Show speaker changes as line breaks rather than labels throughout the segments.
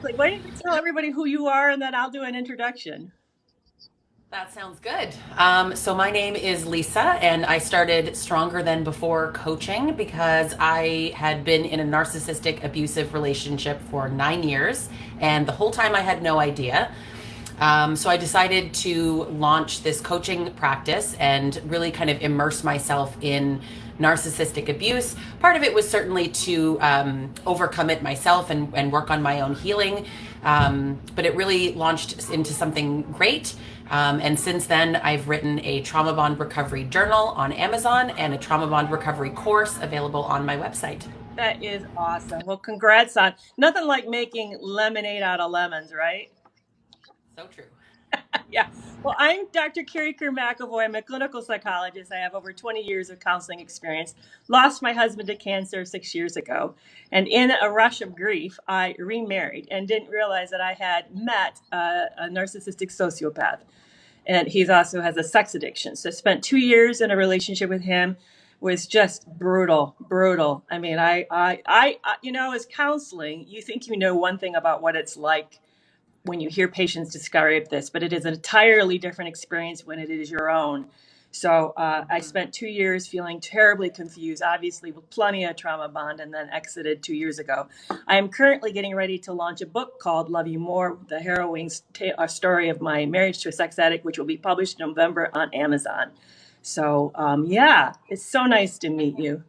exactly. Why don't you tell everybody who you are and then I'll do an introduction.
That sounds good. So my name is Lisa, and I started Stronger Than Before coaching because I had been in a narcissistic, abusive relationship for 9 years, and the whole time I had no idea. So I decided to launch this coaching practice and really kind of immerse myself in narcissistic abuse. Part of it was certainly to overcome it myself and work on my own healing. But it really launched into something great. And since then, I've written a trauma bond recovery journal on Amazon and a trauma bond recovery course available on my website.
That is awesome. Well, congrats on nothing like making lemonade out of lemons, right?
So true.
Yeah. Well, I'm Dr. Kerry McAvoy. I'm a clinical psychologist. I have over 20 years of counseling experience. Lost my husband to cancer 6 years ago. And in a rush of grief, I remarried and didn't realize that I had met a narcissistic sociopath. And he also has a sex addiction. So I spent 2 years in a relationship with him. Was just brutal, brutal. I mean, as counseling, you think you know one thing about what it's like when you hear patients describe this, but it is an entirely different experience when it is your own. So I spent 2 years feeling terribly confused, obviously with plenty of trauma bond, and then exited 2 years ago. I am currently getting ready to launch a book called Love You More, the harrowing story of my marriage to a sex addict, which will be published in November on Amazon. So yeah, it's so nice to meet you.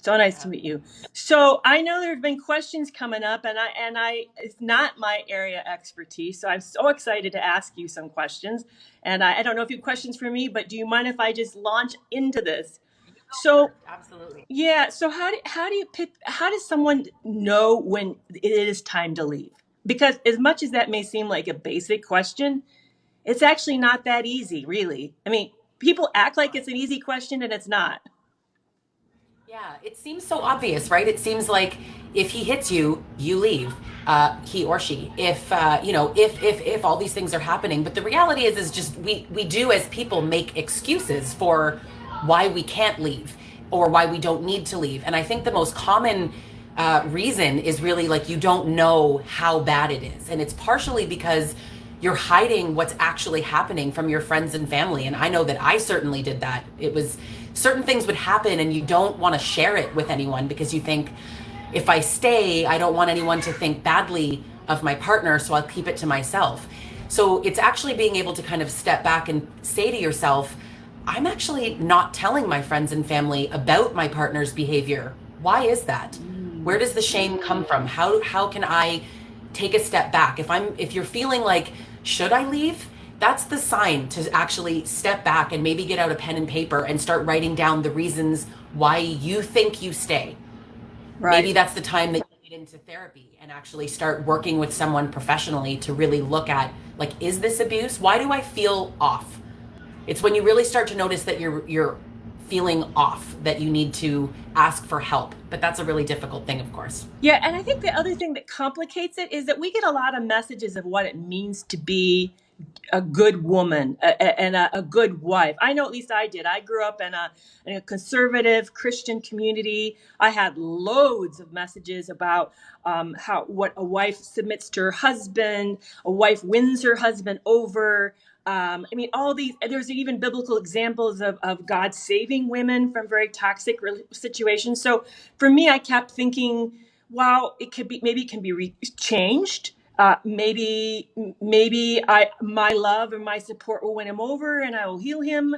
So nice to
Yeah.
meet you. So I know there have been questions coming up, and I it's not my area of expertise. So I'm so excited to ask you some questions. And I don't know if you have questions for me, but do you mind if I just launch into this?
For
So
it. Absolutely.
yeah. So how do you pick? How does someone know when it is time to leave? Because as much as that may seem like a basic question, it's actually not that easy, really. I mean, people act like it's an easy question, and it's not.
Yeah, it seems so obvious, right? It seems like if he hits you, you leave. He or she. If if all these things are happening, but the reality is just we do as people make excuses for why we can't leave or why we don't need to leave. And I think the most common reason is really like you don't know how bad it is, and it's partially because you're hiding what's actually happening from your friends and family. And I know that I certainly did that. It was certain things would happen and you don't want to share it with anyone because you think, if I stay, I don't want anyone to think badly of my partner, so I'll keep it to myself. So it's actually being able to kind of step back and say to yourself, I'm actually not telling my friends and family about my partner's behavior. Why is that? Where does the shame come from? How can I take a step back? If you're feeling like, should I leave? That's the sign to actually step back and maybe get out a pen and paper and start writing down the reasons why you think you stay. Maybe
Right.
that's the time that you get into therapy and actually start working with someone professionally to really look at, like, is this abuse? Why do I feel off? It's when you really start to notice that you're feeling off that you need to ask for help. But that's a really difficult thing, of course.
Yeah, and I think the other thing that complicates it is that we get a lot of messages of what it means to be a good woman and a good wife. I know at least I did. I grew up in a conservative Christian community. I had loads of messages about how what a wife submits to her husband, a wife wins her husband over. I mean, all these, there's even biblical examples of God saving women from very toxic situations. So for me, I kept thinking, wow, it could be, maybe it can be changed. Maybe my love and my support will win him over and I will heal him.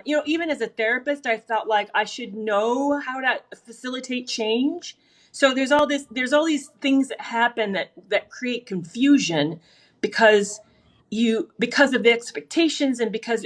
Even as a therapist, I felt like I should know how to facilitate change. So there's all these things that happen that create confusion because because of the expectations and because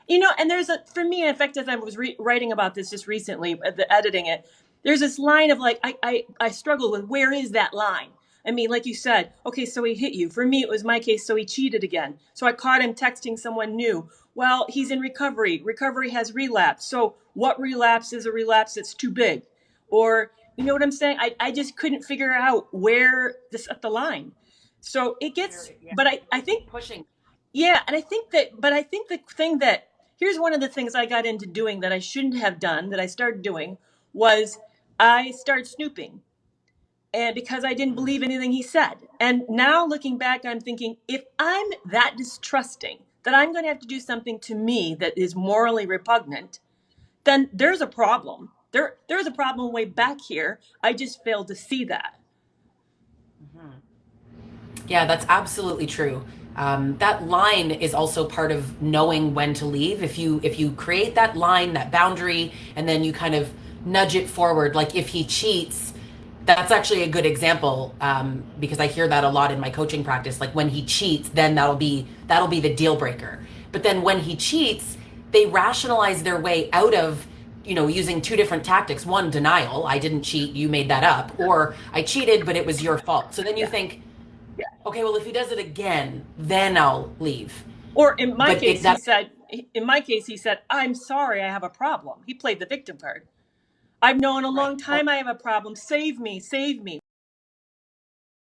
and there's a for me, in fact, as I was writing about this just recently, editing it, there's this line of like I struggle with where is that line. I mean, like you said, okay, so he hit you. For me, it was my case, so he cheated again. So I caught him texting someone new. Well, he's in recovery. Recovery has relapse. So what relapse is a relapse that's too big? Or, you know what I'm saying? I just couldn't figure out where to set the line. So it gets,
Yeah,
but
you
I
really
think,
keep pushing.
yeah, and I think the thing that, here's one of the things I got into doing that I shouldn't have done, that I started doing, was I started snooping. and because I didn't believe anything he said. And now looking back, I'm thinking, if I'm that distrusting that I'm going to have to do something to me that is morally repugnant, then there's a problem. There's a problem way back here. I just failed to see that.
Yeah, that's absolutely true. That line is also part of knowing when to leave. If you create that line, that boundary, and then you kind of nudge it forward, like if he cheats, that's actually a good example, because I hear that a lot in my coaching practice. Like when he cheats, then that'll be the deal breaker. But then when he cheats, they rationalize their way out of, using two different tactics. One, denial. I didn't cheat. You made that up. Or I cheated, but it was your fault. So then you
Yeah.
think,
Yeah.
okay, well, if he does it again, then I'll leave.
Or in my
But
case, he said, I'm sorry, I have a problem. He played the victim card. I've known a
right.
long time I have a problem. Save me, save me.